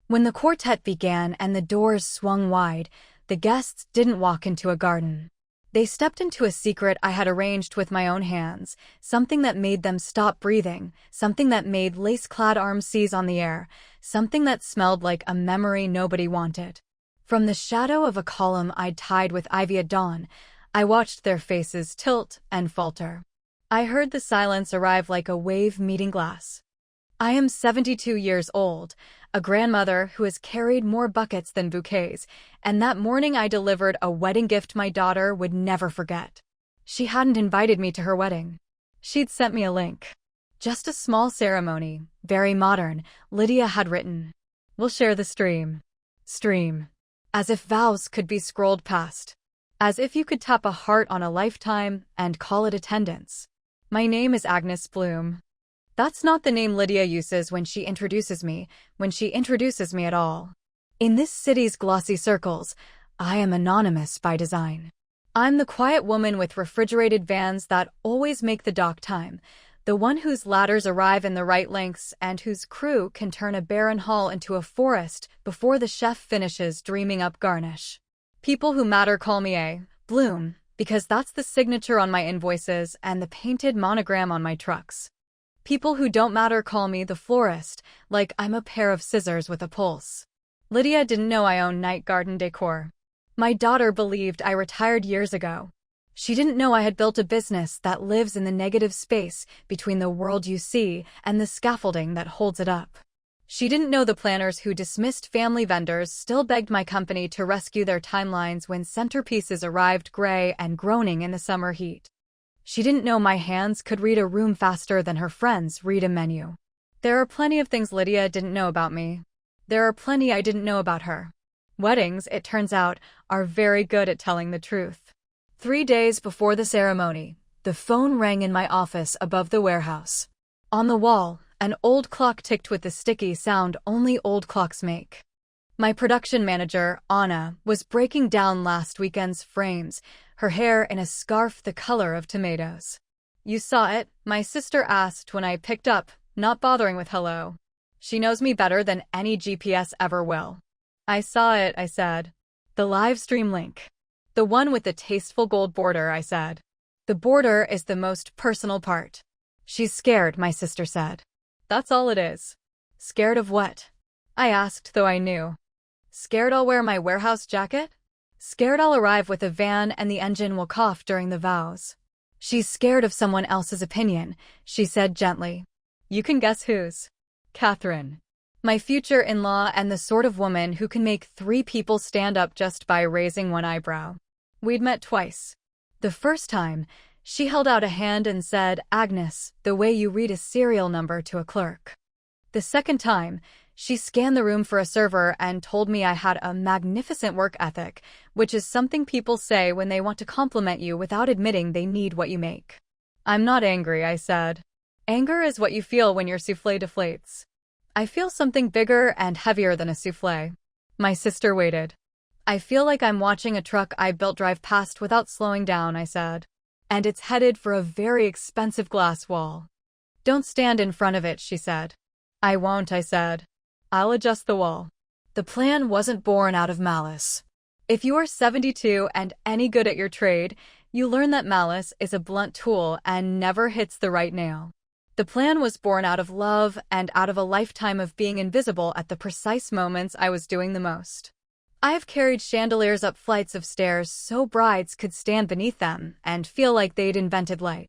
When the quartet began and the doors swung wide, the guests didn't walk into a garden. They stepped into a secret I had arranged with my own hands, something that made them stop breathing, something that made lace-clad arms seize on the air, something that smelled like a memory nobody wanted. From the shadow of a column I'd tied with ivy at dawn, I watched their faces tilt and falter. I heard the silence arrive like a wave meeting glass. I am 72 years old, a grandmother who has carried more buckets than bouquets, and that morning I delivered a wedding gift my daughter would never forget. She hadn't invited me to her wedding. She'd sent me a link. Just a small ceremony, very modern, Lydia had written. "We'll share the stream." Stream. As if vows could be scrolled past. As if you could tap a heart on a lifetime and call it attendance. My name is Agnes Bloom. That's not the name Lydia uses when she introduces me at all. In this city's glossy circles, I am anonymous by design. I'm the quiet woman with refrigerated vans that always make the dock time, the one whose ladders arrive in the right lengths and whose crew can turn a barren hall into a forest before the chef finishes dreaming up garnish. People who matter call me a Bloom, because that's the signature on my invoices and the painted monogram on my trucks. People who don't matter call me the florist, like I'm a pair of scissors with a pulse. Lydia didn't know I own night garden decor. My daughter believed I retired years ago. She didn't know I had built a business that lives in the negative space between the world you see and the scaffolding that holds it up. She didn't know the planners who dismissed family vendors still begged my company to rescue their timelines when centerpieces arrived gray and groaning in the summer heat. She didn't know my hands could read a room faster than her friends read a menu. There are plenty of things Lydia didn't know about me. There are plenty I didn't know about her. Weddings, it turns out, are very good at telling the truth. 3 days before the ceremony, the phone rang in my office above the warehouse. On the wall, an old clock ticked with the sticky sound only old clocks make. My production manager, Anna, was breaking down last weekend's frames, her hair in a scarf the color of tomatoes. "You saw it?" my sister asked when I picked up, not bothering with hello. She knows me better than any GPS ever will. "I saw it," I said. "The live stream link. The one with the tasteful gold border," I said. "The border is the most personal part." "She's scared," my sister said. "That's all it is." "Scared of what?" I asked, though I knew. "Scared I'll wear my warehouse jacket? Scared I'll arrive with a van and the engine will cough during the vows." "She's scared of someone else's opinion," she said gently. "You can guess whose." Catherine. My future in-law and the sort of woman who can make 3 people stand up just by raising one eyebrow. We'd met twice. The first time, she held out a hand and said, "Agnes, the way you read a serial number to a clerk." The second time, she scanned the room for a server and told me I had a magnificent work ethic, which is something people say when they want to compliment you without admitting they need what you make. "I'm not angry," I said. "Anger is what you feel when your soufflé deflates." "I feel something bigger and heavier than a soufflé." My sister waited. "I feel like I'm watching a truck I built drive past without slowing down," I said. "And it's headed for a very expensive glass wall." "Don't stand in front of it," she said. "I won't," I said. "I'll adjust the wall." The plan wasn't born out of malice. If you are 72 and any good at your trade, you learn that malice is a blunt tool and never hits the right nail. The plan was born out of love and out of a lifetime of being invisible at the precise moments I was doing the most. I have carried chandeliers up flights of stairs so brides could stand beneath them and feel like they'd invented light.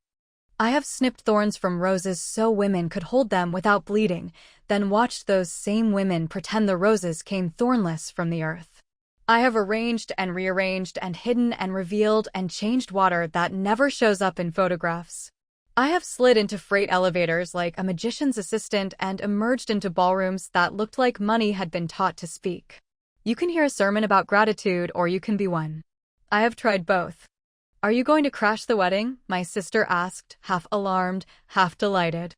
I have snipped thorns from roses so women could hold them without bleeding, then watched those same women pretend the roses came thornless from the earth. I have arranged and rearranged and hidden and revealed and changed water that never shows up in photographs. I have slid into freight elevators like a magician's assistant and emerged into ballrooms that looked like money had been taught to speak. You can hear a sermon about gratitude or you can be one. I have tried both. "Are you going to crash the wedding?" my sister asked, half alarmed, half delighted.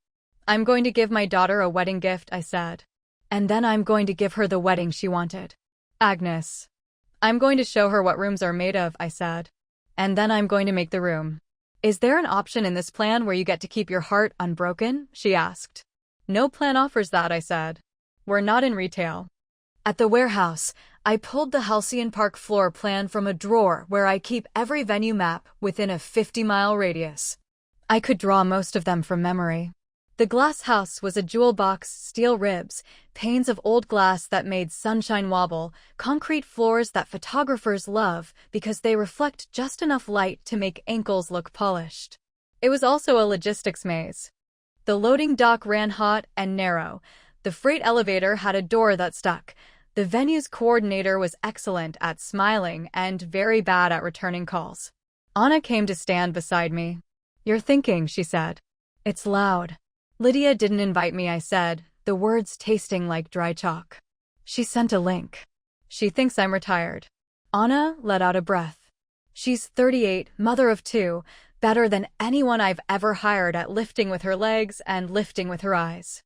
"I'm going to give my daughter a wedding gift," I said. "And then I'm going to give her the wedding she wanted." "Agnes." "I'm going to show her what rooms are made of," I said. "And then I'm going to make the room." "Is there an option in this plan where you get to keep your heart unbroken?" she asked. "No plan offers that," I said. "We're not in retail." At the warehouse, I pulled the Halcyon Park floor plan from a drawer where I keep every venue map within a 50-mile radius. I could draw most of them from memory. The glass house was a jewel box, steel ribs, panes of old glass that made sunshine wobble, concrete floors that photographers love because they reflect just enough light to make ankles look polished. It was also a logistics maze. The loading dock ran hot and narrow. The freight elevator had a door that stuck. The venue's coordinator was excellent at smiling and very bad at returning calls. Anna came to stand beside me. "You're thinking," she said. "It's loud." "Lydia didn't invite me," I said, the words tasting like dry chalk. "She sent a link. She thinks I'm retired." Anna let out a breath. "She's 38, mother of 2, better than anyone I've ever hired at lifting with her legs and lifting with her eyes."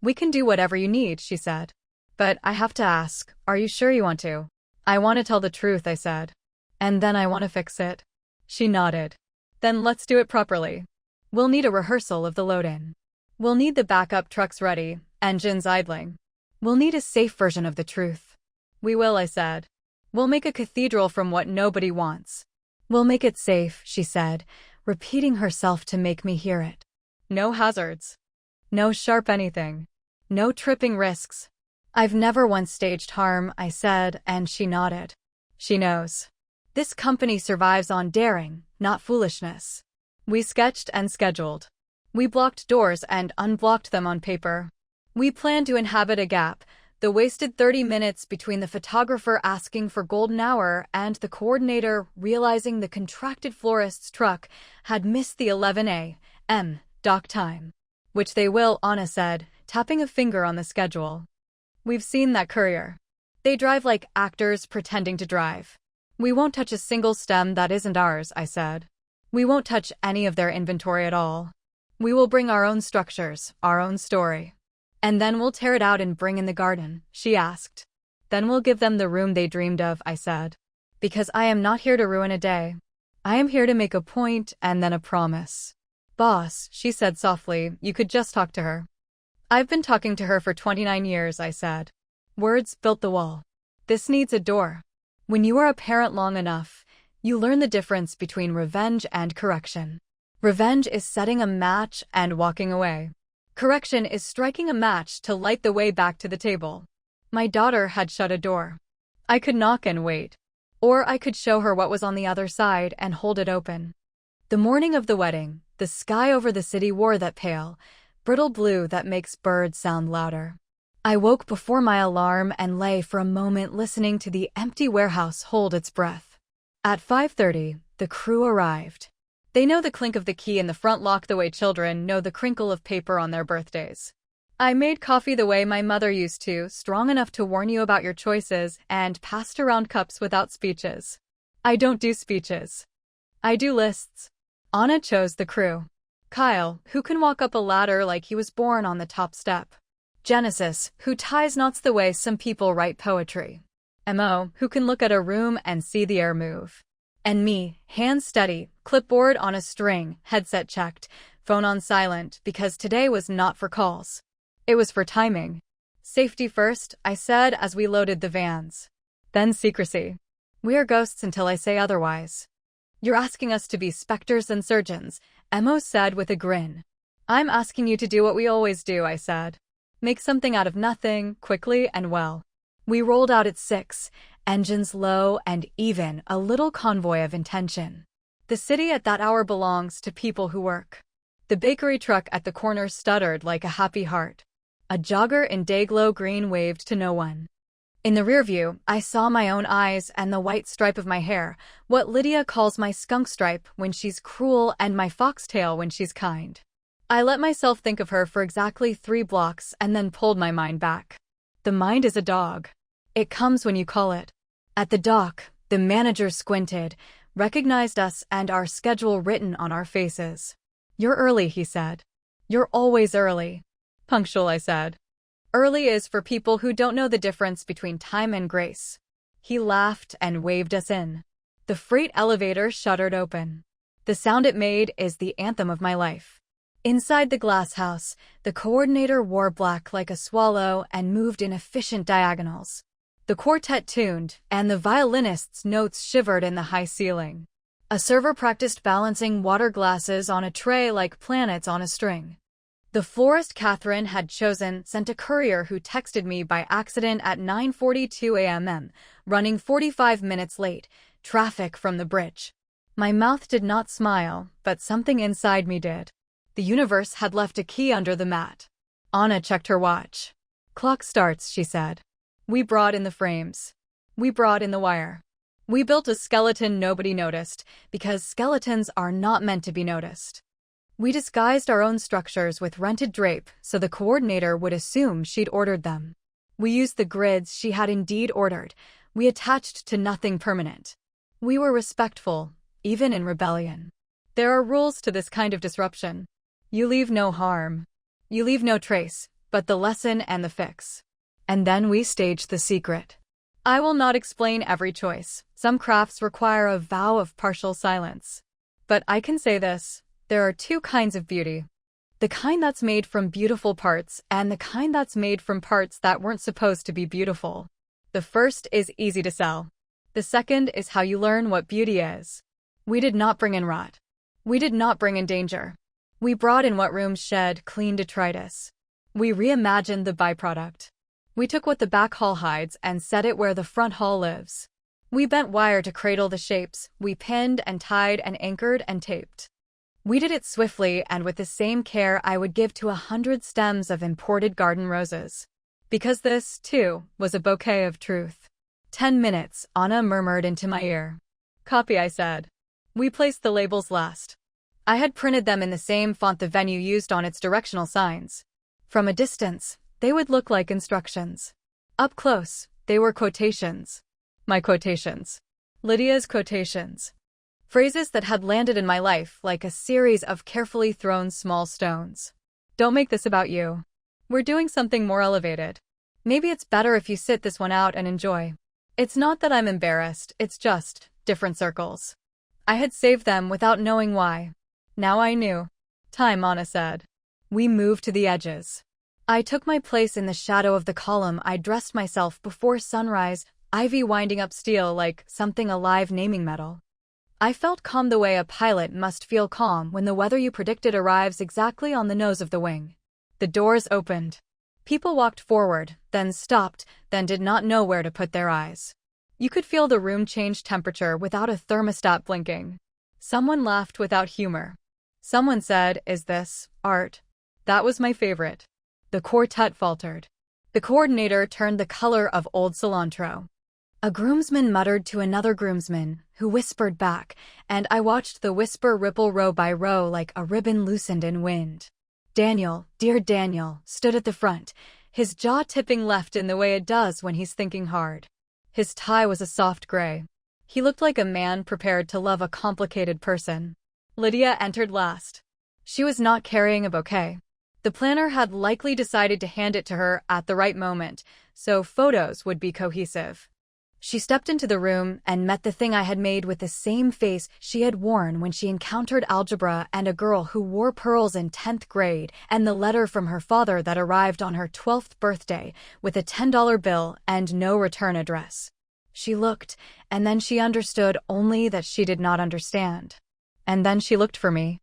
"We can do whatever you need," she said. "But I have to ask, are you sure you want to?" "I want to tell the truth," I said. "And then I want to fix it." She nodded. "Then let's do it properly. We'll need a rehearsal of the load-in. We'll need the backup trucks ready, engines idling. We'll need a safe version of the truth." "We will," I said. "We'll make a cathedral from what nobody wants." "We'll make it safe," she said, repeating herself to make me hear it. "No hazards. No sharp anything. No tripping risks." "I've never once staged harm," I said, and she nodded. "She knows. This company survives on daring, not foolishness." We sketched and scheduled. We blocked doors and unblocked them on paper. We planned to inhabit a gap, the wasted 30 minutes between the photographer asking for golden hour and the coordinator realizing the contracted florist's truck had missed the 11 a.m. dock time. "Which they will," Anna said, tapping a finger on the schedule. "We've seen that courier. They drive like actors pretending to drive." "We won't touch a single stem that isn't ours," I said. "We won't touch any of their inventory at all. We will bring our own structures, our own story." "And then we'll tear it out and bring in the garden?" she asked. "Then we'll give them the room they dreamed of," I said. "Because I am not here to ruin a day. I am here to make a point and then a promise." "Boss," she said softly, "you could just talk to her." "I've been talking to her for 29 years, I said. Words built the wall. This needs a door. When you are a parent long enough, you learn the difference between revenge and correction. Revenge is setting a match and walking away. Correction is striking a match to light the way back to the table. My daughter had shut a door. I could knock and wait. Or I could show her what was on the other side and hold it open. The morning of the wedding, the sky over the city wore that pale, brittle blue that makes birds sound louder. I woke before my alarm and lay for a moment listening to the empty warehouse hold its breath. At 5:30, the crew arrived. They know the clink of the key in the front lock the way children know the crinkle of paper on their birthdays. I made coffee the way my mother used to, strong enough to warn you about your choices, and passed around cups without speeches. I don't do speeches. I do lists. Anna chose the crew. Kyle, who can walk up a ladder like he was born on the top step. Genesis, who ties knots the way some people write poetry. Mo, who can look at a room and see the air move. And me, hands steady, clipboard on a string, headset checked, phone on silent, because today was not for calls. It was for timing. "Safety first," I said as we loaded the vans. "Then secrecy. We are ghosts until I say otherwise." "You're asking us to be specters and surgeons," Mo said with a grin. "I'm asking you to do what we always do," I said. "Make something out of nothing, quickly and well." We rolled out at 6, engines low and even, a little convoy of intention. The city at that hour belongs to people who work. The bakery truck at the corner stuttered like a happy heart. A jogger in day-glow green waved to no one. In the rearview, I saw my own eyes and the white stripe of my hair, what Lydia calls my skunk stripe when she's cruel and my foxtail when she's kind. I let myself think of her for exactly 3 blocks and then pulled my mind back. The mind is a dog. It comes when you call it. At the dock, the manager squinted, recognized us and our schedule written on our faces. "You're early," he said. "You're always early." "Punctual," I said. "Early is for people who don't know the difference between time and grace." He laughed and waved us in. The freight elevator shuttered open. The sound it made is the anthem of my life. Inside the glass house, the coordinator wore black like a swallow and moved in efficient diagonals. The quartet tuned, and the violinist's notes shivered in the high ceiling. A server practiced balancing water glasses on a tray like planets on a string. The florist Catherine had chosen sent a courier who texted me by accident at 9:42 a.m., running 45 minutes late, traffic from the bridge. My mouth did not smile, but something inside me did. The universe had left a key under the mat. Anna checked her watch. "Clock starts," she said. We brought in the frames. We brought in the wire. We built a skeleton nobody noticed, because skeletons are not meant to be noticed. We disguised our own structures with rented drape so the coordinator would assume she'd ordered them. We used the grids she had indeed ordered. We attached to nothing permanent. We were respectful, even in rebellion. There are rules to this kind of disruption. You leave no harm. You leave no trace, but the lesson and the fix. And then we staged the secret. I will not explain every choice. Some crafts require a vow of partial silence. But I can say this. There are two kinds of beauty. The kind that's made from beautiful parts and the kind that's made from parts that weren't supposed to be beautiful. The first is easy to sell. The second is how you learn what beauty is. We did not bring in rot. We did not bring in danger. We brought in what rooms shed clean detritus. We reimagined the byproduct. We took what the back hall hides and set it where the front hall lives. We bent wire to cradle the shapes. We pinned and tied and anchored and taped. We did it swiftly and with the same care I would give to 100 stems of imported garden roses. Because this, too, was a bouquet of truth. 10 minutes, Anna murmured into my ear. Copy, I said. We placed the labels last. I had printed them in the same font the venue used on its directional signs. From a distance, they would look like instructions. Up close, they were quotations. My quotations. Lydia's quotations. Phrases that had landed in my life like a series of carefully thrown small stones. Don't make this about you. We're doing something more elevated. Maybe it's better if you sit this one out and enjoy. It's not that I'm embarrassed, it's just different circles. I had saved them without knowing why. Now I knew. Time, Anna said. We moved to the edges. I took my place in the shadow of the column. I dressed myself before sunrise, ivy winding up steel like something alive naming metal. I felt calm the way a pilot must feel calm when the weather you predicted arrives exactly on the nose of the wing. The doors opened. People walked forward, then stopped, then did not know where to put their eyes. You could feel the room change temperature without a thermostat blinking. Someone laughed without humor. Someone said, "Is this art?" That was my favorite. The quartet faltered. The coordinator turned the color of old cilantro. A groomsman muttered to another groomsman, who whispered back, and I watched the whisper ripple row by row like a ribbon loosened in wind. Daniel, dear Daniel, stood at the front, his jaw tipping left in the way it does when he's thinking hard. His tie was a soft gray. He looked like a man prepared to love a complicated person. Lydia entered last. She was not carrying a bouquet. The planner had likely decided to hand it to her at the right moment, so photos would be cohesive. She stepped into the room and met the thing I had made with the same face she had worn when she encountered algebra and a girl who wore pearls in 10th grade, and the letter from her father that arrived on her 12th birthday with a $10 bill and no return address. She looked, and then she understood only that she did not understand. And then she looked for me.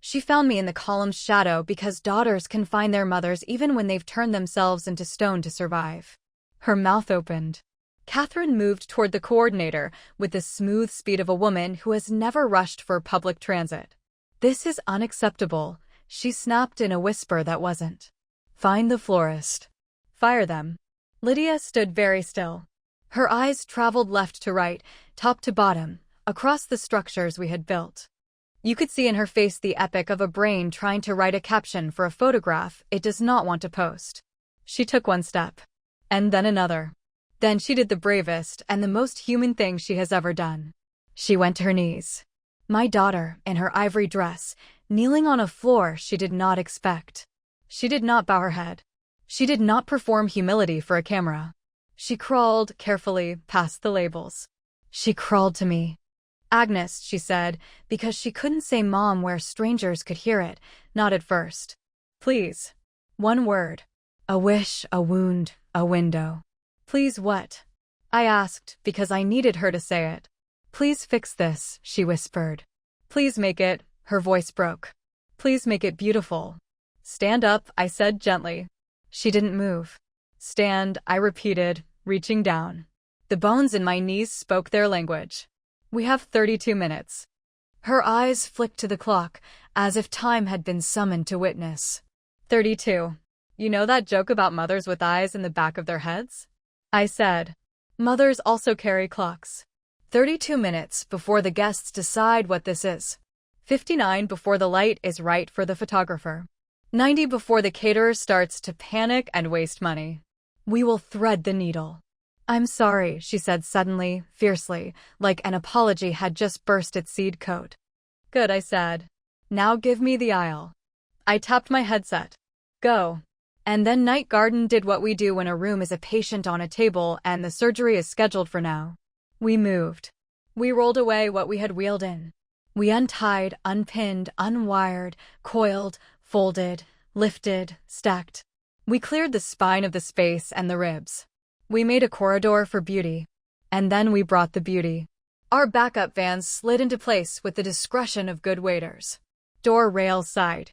She found me in the column's shadow because daughters can find their mothers even when they've turned themselves into stone to survive. Her mouth opened. Catherine moved toward the coordinator with the smooth speed of a woman who has never rushed for public transit. "This is unacceptable," she snapped in a whisper that wasn't. "Find the florist. Fire them." Lydia stood very still. Her eyes traveled left to right, top to bottom, across the structures we had built. You could see in her face the epic of a brain trying to write a caption for a photograph it does not want to post. She took one step. And then another. Then she did the bravest and the most human thing she has ever done. She went to her knees. My daughter, in her ivory dress, kneeling on a floor she did not expect. She did not bow her head. She did not perform humility for a camera. She crawled, carefully, past the labels. She crawled to me. "Agnes," she said, because she couldn't say Mom where strangers could hear it, not at first. "Please." One word. A wish, a wound, a window. "Please what?" I asked, because I needed her to say it. Please fix this, she whispered. Please make it, her voice broke. Please make it beautiful. Stand up, I said gently. She didn't move. Stand, I repeated, reaching down. The bones in my knees spoke their language. We have 32 minutes. Her eyes flicked to the clock, as if time had been summoned to witness. 32. You know that joke about mothers with eyes in the back of their heads? I said. Mothers also carry clocks. 32 minutes before the guests decide what this is. 59 before the light is right for the photographer. 90 before the caterer starts to panic and waste money. We will thread the needle. I'm sorry, she said suddenly, fiercely, like an apology had just burst its seed coat. Good, I said. Now give me the aisle. I tapped my headset. Go. And then Night Garden did what we do when a room is a patient on a table and the surgery is scheduled for now. We moved. We rolled away what we had wheeled in. We untied, unpinned, unwired, coiled, folded, lifted, stacked. We cleared the spine of the space and the ribs. We made a corridor for beauty. And then we brought the beauty. Our backup vans slid into place with the discretion of good waiters. Door rails sighed.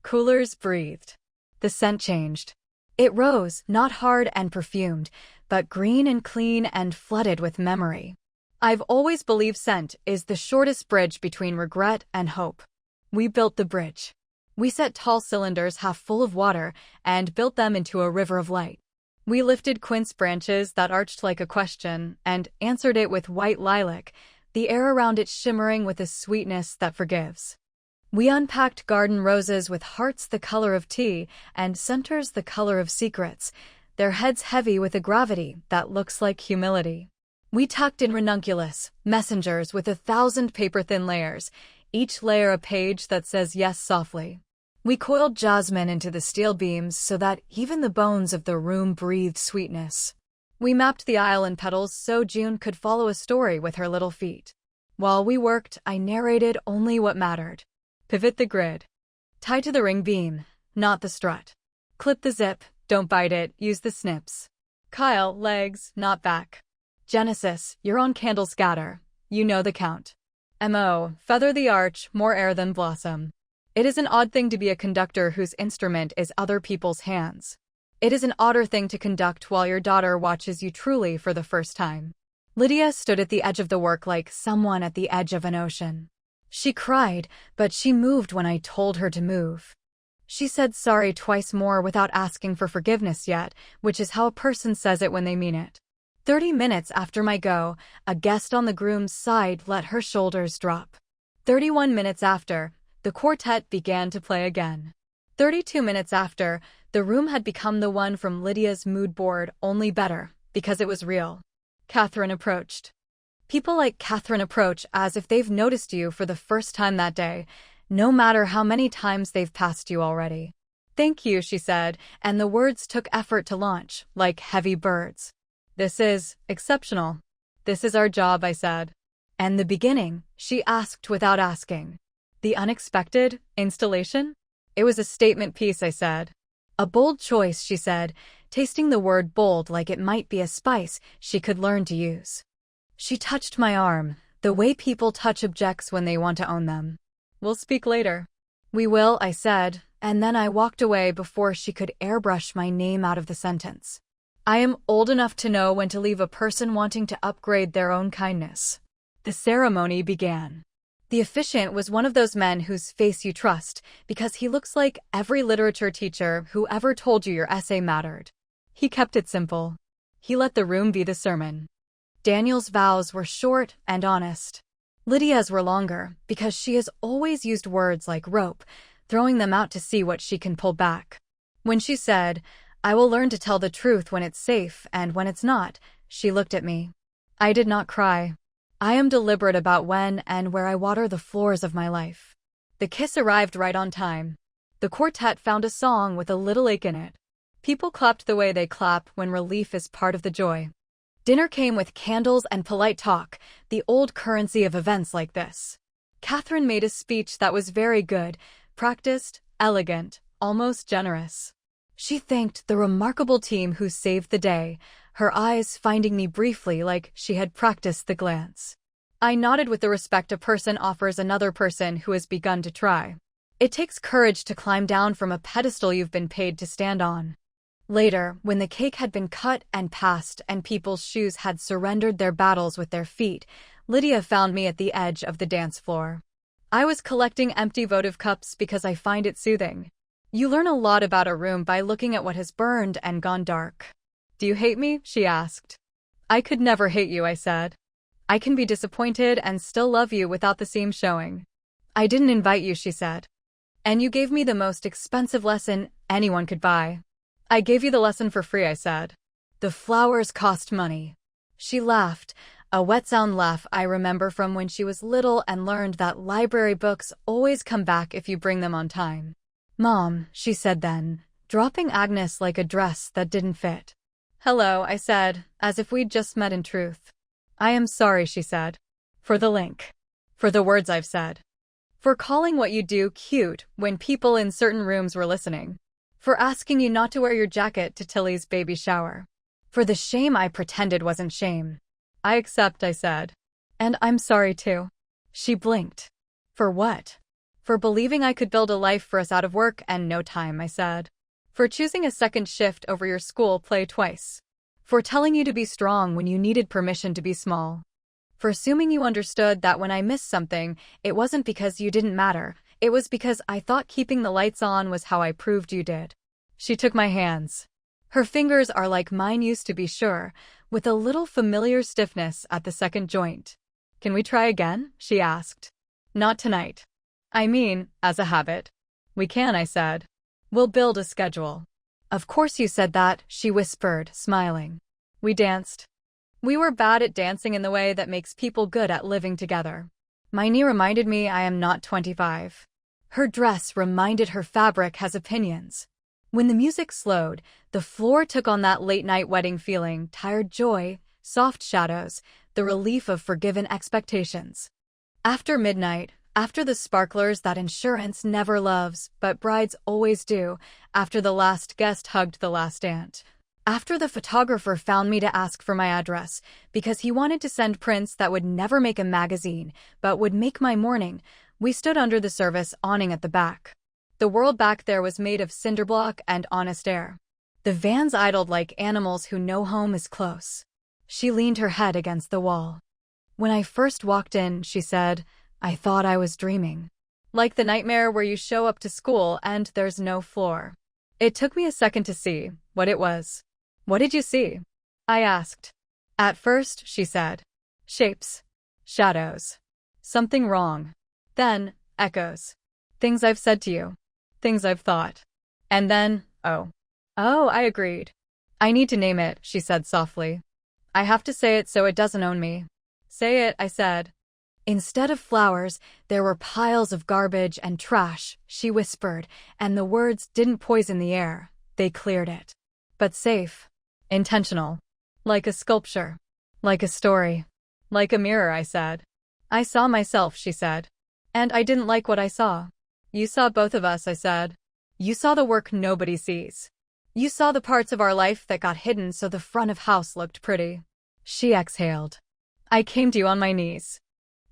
Coolers breathed. The scent changed. It rose, not hard and perfumed, but green and clean and flooded with memory. I've always believed scent is the shortest bridge between regret and hope. We built the bridge. We set tall cylinders half full of water and built them into a river of light. We lifted quince branches that arched like a question and answered it with white lilac, the air around it shimmering with a sweetness that forgives. We unpacked garden roses with hearts the color of tea and centers the color of secrets, their heads heavy with a gravity that looks like humility. We tucked in ranunculus, messengers with 1,000 paper-thin layers, each layer a page that says yes softly. We coiled jasmine into the steel beams so that even the bones of the room breathed sweetness. We mapped the aisle in petals so June could follow a story with her little feet. While we worked, I narrated only what mattered. Pivot the grid. Tie to the ring beam, not the strut. Clip the zip, don't bite it, use the snips. Kyle, legs, not back. Genesis, you're on candle scatter. You know the count. M.O., feather the arch, more air than blossom. It is an odd thing to be a conductor whose instrument is other people's hands. It is an odder thing to conduct while your daughter watches you truly for the first time. Lydia stood at the edge of the work like someone at the edge of an ocean. She cried, but she moved when I told her to move. She said sorry twice more without asking for forgiveness yet, which is how a person says it when they mean it. 30 minutes after my go, a guest on the groom's side let her shoulders drop. 31 minutes after, the quartet began to play again. 32 minutes after, the room had become the one from Lydia's mood board, only better, because it was real. Catherine approached. People like Catherine approach as if they've noticed you for the first time that day, no matter how many times they've passed you already. Thank you, she said, and the words took effort to launch, like heavy birds. This is exceptional. This is our job, I said. And the beginning, she asked without asking. The unexpected installation? It was a statement piece, I said. A bold choice, she said, tasting the word bold like it might be a spice she could learn to use. She touched my arm, the way people touch objects when they want to own them. We'll speak later. We will, I said, and then I walked away before she could airbrush my name out of the sentence. I am old enough to know when to leave a person wanting to upgrade their own kindness. The ceremony began. The officiant was one of those men whose face you trust, because he looks like every literature teacher who ever told you your essay mattered. He kept it simple. He let the room be the sermon. Daniel's vows were short and honest. Lydia's were longer, because she has always used words like rope, throwing them out to see what she can pull back. When she said, I will learn to tell the truth when it's safe and when it's not, she looked at me. I did not cry. I am deliberate about when and where I water the floors of my life. The kiss arrived right on time. The quartet found a song with a little ache in it. People clapped the way they clap when relief is part of the joy. Dinner came with candles and polite talk, the old currency of events like this. Catherine made a speech that was very good, practiced, elegant, almost generous. She thanked the remarkable team who saved the day, her eyes finding me briefly like she had practiced the glance. I nodded with the respect a person offers another person who has begun to try. It takes courage to climb down from a pedestal you've been paid to stand on. Later, when the cake had been cut and passed and people's shoes had surrendered their battles with their feet, Lydia found me at the edge of the dance floor. I was collecting empty votive cups because I find it soothing. You learn a lot about a room by looking at what has burned and gone dark. "Do you hate me?" she asked. "I could never hate you," I said. "I can be disappointed and still love you without the seam showing." "I didn't invite you," she said. "And you gave me the most expensive lesson anyone could buy." "I gave you the lesson for free," I said. "The flowers cost money." She laughed, a wet sound laugh I remember from when she was little and learned that library books always come back if you bring them on time. "Mom," she said then, dropping Agnes like a dress that didn't fit. "Hello," I said, as if we'd just met in truth. "I am sorry," she said. "For the link. For the words I've said. For calling what you do cute when people in certain rooms were listening. For asking you not to wear your jacket to Tilly's baby shower. For the shame I pretended wasn't shame." "I accept," I said. "And I'm sorry too." She blinked. "For what?" "For believing I could build a life for us out of work and no time," I said. "For choosing a second shift over your school play twice. For telling you to be strong when you needed permission to be small. For assuming you understood that when I missed something, it wasn't because you didn't matter, it was because I thought keeping the lights on was how I proved you did." She took my hands. Her fingers are like mine used to be sure, with a little familiar stiffness at the second joint. "Can we try again?" she asked. "Not tonight. I mean, as a habit." "We can," I said. "We'll build a schedule." "Of course you said that," she whispered, smiling. We danced. We were bad at dancing in the way that makes people good at living together. My knee reminded me I am not 25. Her dress reminded her fabric has opinions. When the music slowed, the floor took on that late-night wedding feeling, tired joy, soft shadows, the relief of forgiven expectations. After midnight, after the sparklers that insurance never loves, but brides always do, after the last guest hugged the last aunt, after the photographer found me to ask for my address, because he wanted to send prints that would never make a magazine, but would make my morning, we stood under the service awning at the back. The world back there was made of cinderblock and honest air. The vans idled like animals who know home is close. She leaned her head against the wall. "When I first walked in," she said, "I thought I was dreaming. Like the nightmare where you show up to school and there's no floor." It took me a second to see what it was. "What did you see?" I asked. "At first," she said, "shapes. Shadows. Something wrong. Then, echoes. Things I've said to you. Things I've thought. And then, oh." "Oh," I agreed. "I need to name it," she said softly. "I have to say it so it doesn't own me." "Say it," I said. "Instead of flowers, there were piles of garbage and trash," she whispered, and the words didn't poison the air, they cleared it. "But safe. Intentional. Like a sculpture. Like a story. Like a mirror," I said. "I saw myself," she said. "And I didn't like what I saw." "You saw both of us," I said. "You saw the work nobody sees. You saw the parts of our life that got hidden so the front of house looked pretty." She exhaled. "I came to you on my knees."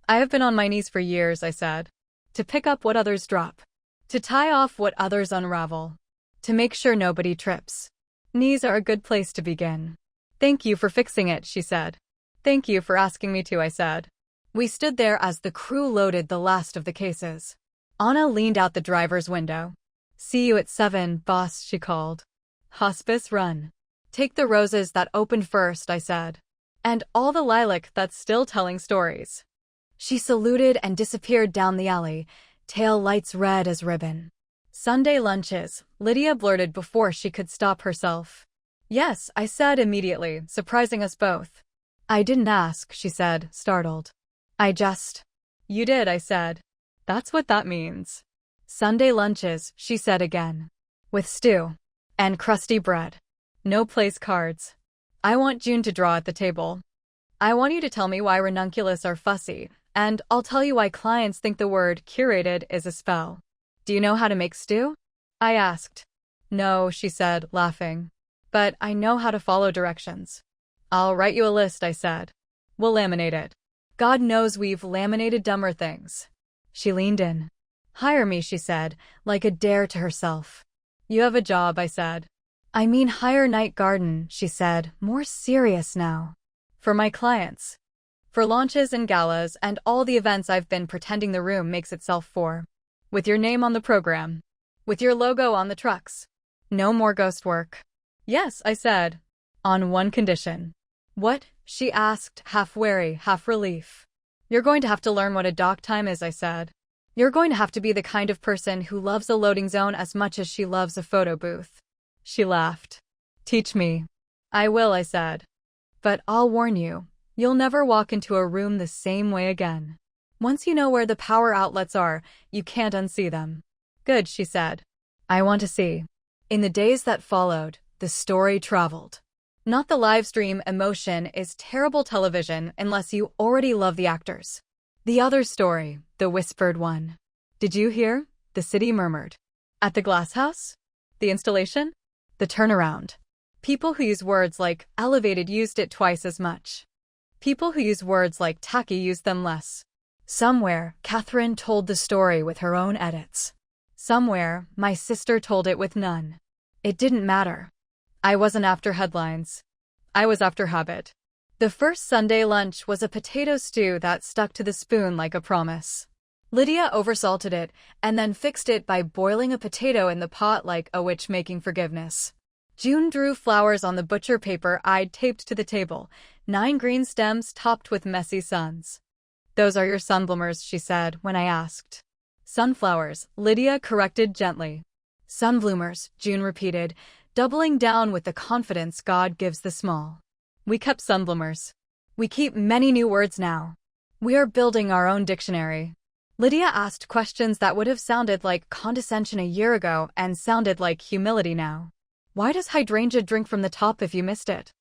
"I have been on my knees for years," I said. "To pick up what others drop. To tie off what others unravel. To make sure nobody trips. Knees are a good place to begin." "Thank you for fixing it," she said. "Thank you for asking me to," I said. We stood there as the crew loaded the last of the cases. Anna leaned out the driver's window. "See you at 7, boss," she called. "Hospice run. Take the roses that opened first," I said. "And all the lilac that's still telling stories." She saluted and disappeared down the alley, tail lights red as ribbon. "Sunday lunches," Lydia blurted before she could stop herself. "Yes," I said immediately, surprising us both. "I didn't ask," she said, startled. "I just—" "You did," I said. "That's what that means." "Sunday lunches," she said again. "With stew. And crusty bread. No place cards. I want June to draw at the table. I want you to tell me why ranunculus are fussy, and I'll tell you why clients think the word curated is a spell." "Do you know how to make stew?" I asked. "No," she said, laughing. "But I know how to follow directions." I'll write you a list, I said. We'll laminate it. God knows we've laminated dumber things. She leaned in. Hire me, she said, like a dare to herself. You have a job, I said. I mean hire Night Garden, she said, more serious now. For my clients. For launches and galas and all the events I've been pretending the room makes itself for. With your name on the program. With your logo on the trucks. No more ghost work. Yes, I said. On one condition. What? She asked, half wary, half relief. You're going to have to learn what a dock time is, I said. You're going to have to be the kind of person who loves a loading zone as much as she loves a photo booth. She laughed. Teach me. I will, I said. But I'll warn you, you'll never walk into a room the same way again. Once you know where the power outlets are, you can't unsee them. Good, she said. I want to see. In the days that followed, the story traveled. Not the live stream emotion is terrible television unless you already love the actors. The other story, the whispered one. Did you hear? The city murmured. At the glass house? The installation? The turnaround. People who use words like elevated used it twice as much. People who use words like tacky used them less. Somewhere, Catherine told the story with her own edits. Somewhere, my sister told it with none. It didn't matter. I wasn't after headlines. I was after habit. The first Sunday lunch was a potato stew that stuck to the spoon like a promise. Lydia oversalted it and then fixed it by boiling a potato in the pot like a witch making forgiveness. June drew flowers on the butcher paper I'd taped to the table, 9 green stems topped with messy suns. Those are your sunbloomers, she said when I asked. Sunflowers, Lydia corrected gently. Sunbloomers, June repeated, doubling down with the confidence God gives the small. We kept sunbloomers. We keep many new words now. We are building our own dictionary. Lydia asked questions that would have sounded like condescension a year ago and sounded like humility now. Why does hydrangea drink from the top if you missed it?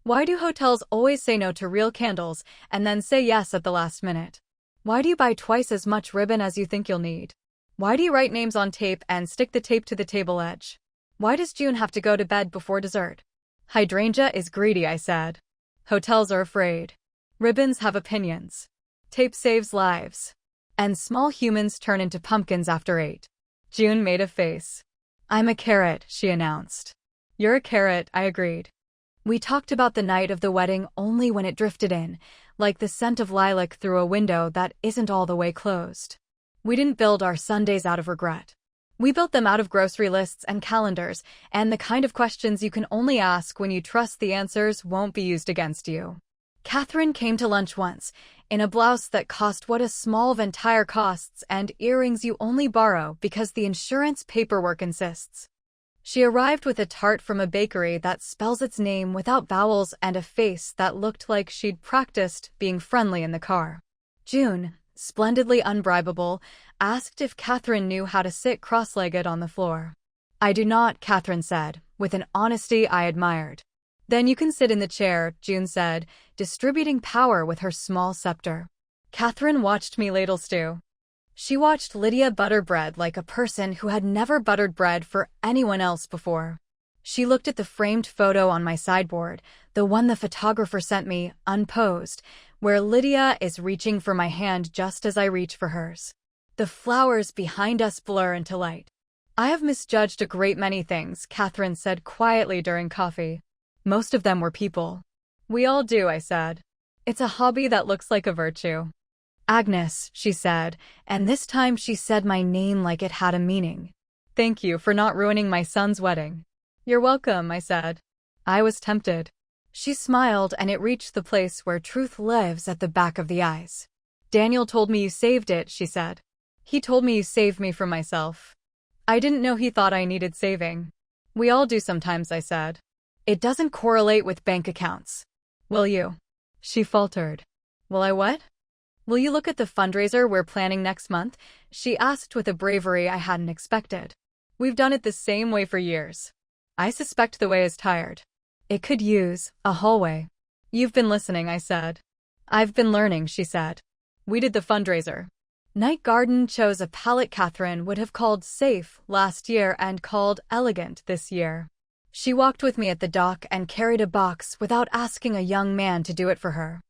Why do hotels always say no to real candles and then say yes at the last minute? Why do you buy twice as much ribbon as you think you'll need? Why do you write names on tape and stick the tape to the table edge? Why does June have to go to bed before dessert? Hydrangea is greedy, I said. Hotels are afraid. Ribbons have opinions. Tape saves lives. And small humans turn into pumpkins after 8. June made a face. I'm a carrot, she announced. You're a carrot, I agreed. We talked about the night of the wedding only when it drifted in, like the scent of lilac through a window that isn't all the way closed. We didn't build our Sundays out of regret. We built them out of grocery lists and calendars, and the kind of questions you can only ask when you trust the answers won't be used against you. Catherine came to lunch once, in a blouse that cost what a small ventire costs and earrings you only borrow because the insurance paperwork insists. She arrived with a tart from a bakery that spells its name without vowels and a face that looked like she'd practiced being friendly in the car. June, splendidly unbribable, asked if Catherine knew how to sit cross-legged on the floor. I do not, Catherine said, with an honesty I admired. Then you can sit in the chair, June said, distributing power with her small scepter. Catherine watched me ladle stew. She watched Lydia butter bread like a person who had never buttered bread for anyone else before. She looked at the framed photo on my sideboard, the one the photographer sent me, unposed, where Lydia is reaching for my hand just as I reach for hers. The flowers behind us blur into light. I have misjudged a great many things, Catherine said quietly during coffee. Most of them were people. We all do, I said. It's a hobby that looks like a virtue. Agnes, she said, and this time she said my name like it had a meaning. Thank you for not ruining my son's wedding. You're welcome, I said. I was tempted. She smiled and it reached the place where truth lives at the back of the eyes. Daniel told me you saved it, she said. He told me you saved me from myself. I didn't know he thought I needed saving. We all do sometimes, I said. It doesn't correlate with bank accounts. Will you? She faltered. Will I what? Will you look at the fundraiser we're planning next month? She asked with a bravery I hadn't expected. We've done it the same way for years. I suspect the way is tired. It could use a hallway. You've been listening, I said. I've been learning, she said. We did the fundraiser. Night Garden chose a palette Catherine would have called safe last year and called elegant this year. She walked with me at the dock and carried a box without asking a young man to do it for her.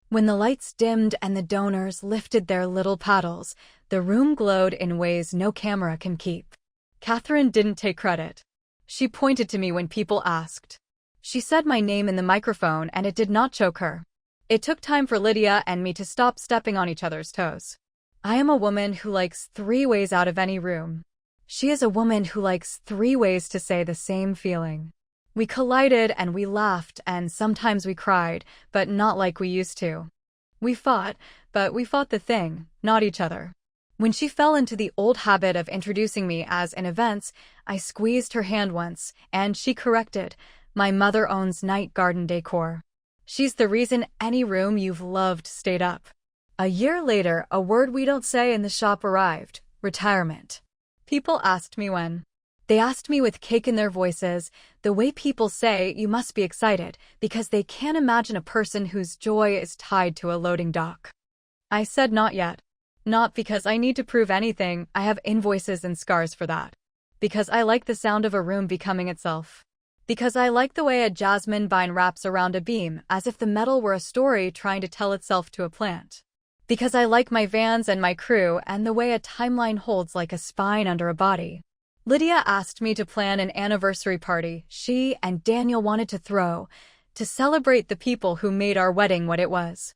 When the lights dimmed and the donors lifted their little paddles, the room glowed in ways no camera can keep. Catherine didn't take credit. She pointed to me when people asked. She said my name in the microphone and it did not choke her. It took time for Lydia and me to stop stepping on each other's toes. I am a woman who likes 3 ways out of any room. She is a woman who likes 3 ways to say the same feeling. We collided and we laughed and sometimes we cried, but not like we used to. We fought, but we fought the thing, not each other. When she fell into the old habit of introducing me as in events, I squeezed her hand once, and she corrected, "My mother owns night garden decor. She's the reason any room you've loved stayed up." A year later, a word we don't say in the shop arrived: retirement. People asked me when. They asked me with cake in their voices, the way people say you must be excited because they can't imagine a person whose joy is tied to a loading dock. I said not yet. Not because I need to prove anything, I have invoices and scars for that. Because I like the sound of a room becoming itself. Because I like the way a jasmine vine wraps around a beam as if the metal were a story trying to tell itself to a plant. Because I like my vans and my crew and the way a timeline holds like a spine under a body. Lydia asked me to plan an anniversary party she and Daniel wanted to throw, to celebrate the people who made our wedding what it was.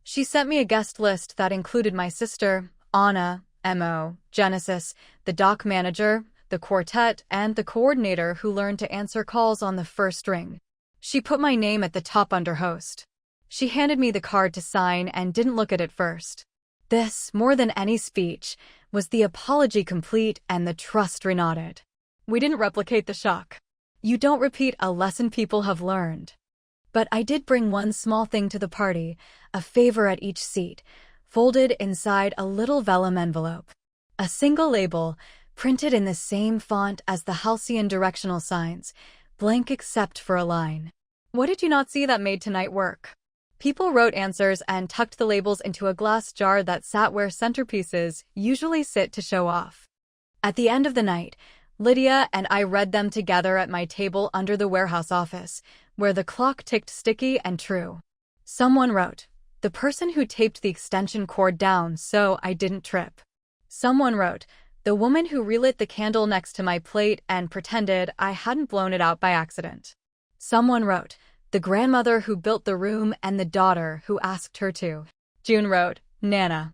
She sent me a guest list that included my sister, Anna, Mo, Genesis, the dock manager, the quartet, and the coordinator who learned to answer calls on the first ring. She put my name at the top under host. She handed me the card to sign and didn't look at it first. This, more than any speech, was the apology complete and the trust renewed. We didn't replicate the shock. You don't repeat a lesson people have learned. But I did bring one small thing to the party, a favor at each seat, folded inside a little vellum envelope. A single label, printed in the same font as the halcyon directional signs, blank except for a line. What did you not see that made tonight work? People wrote answers and tucked the labels into a glass jar that sat where centerpieces usually sit to show off. At the end of the night, Lydia and I read them together at my table under the warehouse office, where the clock ticked sticky and true. Someone wrote, "The person who taped the extension cord down so I didn't trip." Someone wrote, "The woman who relit the candle next to my plate and pretended I hadn't blown it out by accident." Someone wrote, "The grandmother who built the room and the daughter who asked her to." June wrote, "Nana."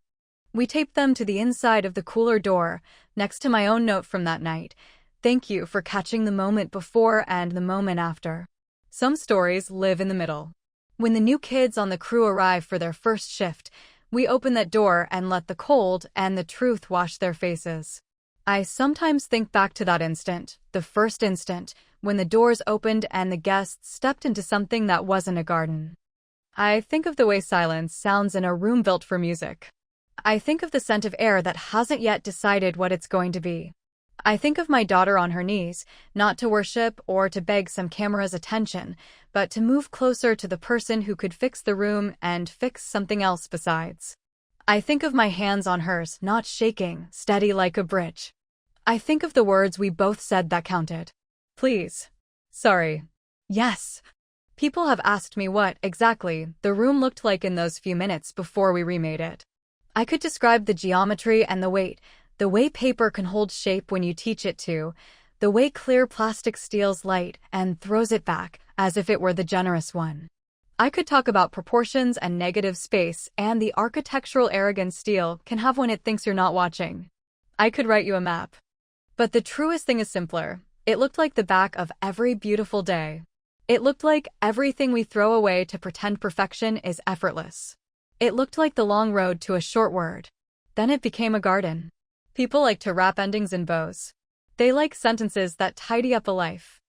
We taped them to the inside of the cooler door, next to my own note from that night. "Thank you for catching the moment before and the moment after." Some stories live in the middle. When the new kids on the crew arrive for their first shift, we open that door and let the cold and the truth wash their faces. I sometimes think back to that instant, the first instant, when the doors opened and the guests stepped into something that wasn't a garden. I think of the way silence sounds in a room built for music. I think of the scent of air that hasn't yet decided what it's going to be. I think of my daughter on her knees, not to worship or to beg some camera's attention, but to move closer to the person who could fix the room and fix something else besides. I think of my hands on hers, not shaking, steady like a bridge. I think of the words we both said that counted. Please. Sorry. Yes. People have asked me what, exactly, the room looked like in those few minutes before we remade it. I could describe the geometry and the way paper can hold shape when you teach it to, the way clear plastic steals light and throws it back, as if it were the generous one. I could talk about proportions and negative space and the architectural arrogance steel can have when it thinks you're not watching. I could write you a map. But the truest thing is simpler. It looked like the back of every beautiful day. It looked like everything we throw away to pretend perfection is effortless. It looked like the long road to a short word. Then it became a garden. People like to wrap endings in bows. They like sentences that tidy up a life.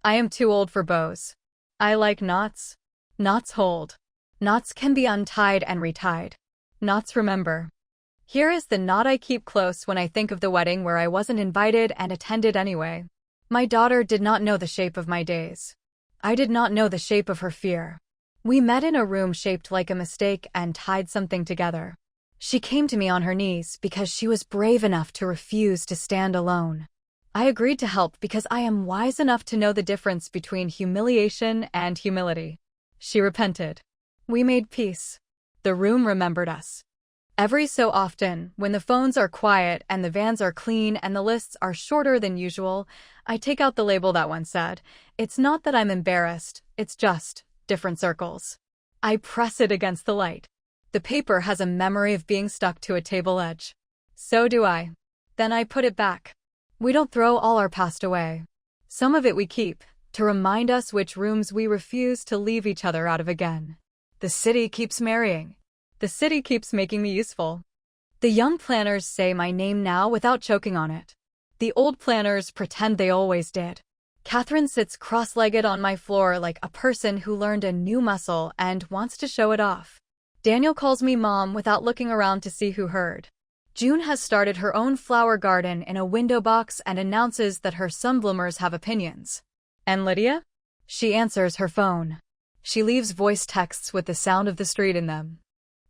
I am too old for bows. I like knots. Knots hold. Knots can be untied and retied. Knots remember. Here is the knot I keep close when I think of the wedding where I wasn't invited and attended anyway. My daughter did not know the shape of my days. I did not know the shape of her fear. We met in a room shaped like a mistake and tied something together. She came to me on her knees because she was brave enough to refuse to stand alone. I agreed to help because I am wise enough to know the difference between humiliation and humility. She repented. We made peace. The room remembered us. Every so often, when the phones are quiet and the vans are clean and the lists are shorter than usual, I take out the label that one said. It's not that I'm embarrassed, it's just different circles. I press it against the light. The paper has a memory of being stuck to a table edge. So do I. Then I put it back. We don't throw all our past away. Some of it we keep, to remind us which rooms we refuse to leave each other out of again. The city keeps marrying. The city keeps making me useful. The young planners say my name now without choking on it. The old planners pretend they always did. Catherine sits cross-legged on my floor like a person who learned a new muscle and wants to show it off. Daniel calls me Mom without looking around to see who heard. June has started her own flower garden in a window box and announces that her sunbloomers have opinions. And Lydia? She answers her phone. She leaves voice texts with the sound of the street in them.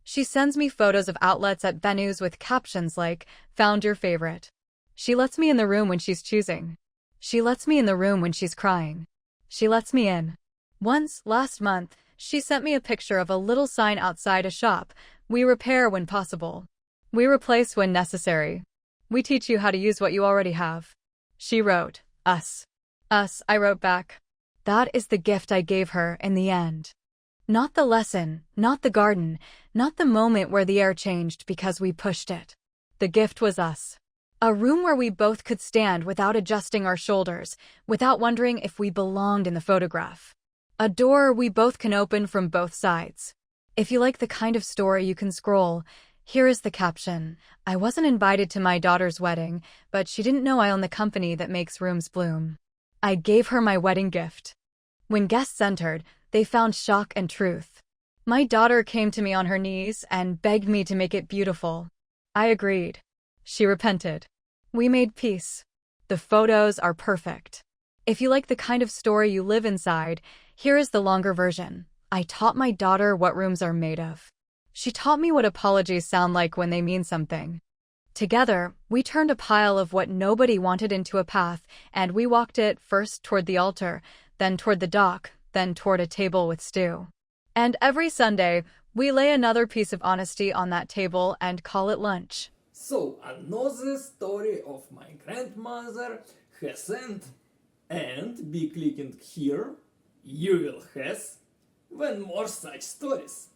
She sends me photos of outlets at venues with captions like, "Found your favorite." She lets me in the room when she's choosing. She lets me in the room when she's crying. She lets me in. Once, last month, she sent me a picture of a little sign outside a shop. We repair when possible. We replace when necessary. We teach you how to use what you already have. She wrote, us. Us, I wrote back. That is the gift I gave her in the end. Not the lesson, not the garden, not the moment where the air changed because we pushed it. The gift was us. A room where we both could stand without adjusting our shoulders, without wondering if we belonged in the photograph. A door we both can open from both sides. If you like the kind of story you can scroll, here is the caption. I wasn't invited to my daughter's wedding, but she didn't know I own the company that makes rooms bloom. I gave her my wedding gift. When guests entered, they found shock and truth. My daughter came to me on her knees and begged me to make it beautiful. I agreed. She repented. We made peace. The photos are perfect. If you like the kind of story you live inside, here is the longer version. I taught my daughter what rooms are made of. She taught me what apologies sound like when they mean something. Together, we turned a pile of what nobody wanted into a path, and we walked it first toward the altar, then toward the dock, then toward a table with stew. And every Sunday, we lay another piece of honesty on that table and call it lunch. So, another story of my grandmother has end. And be clicking here, you will have when more such stories.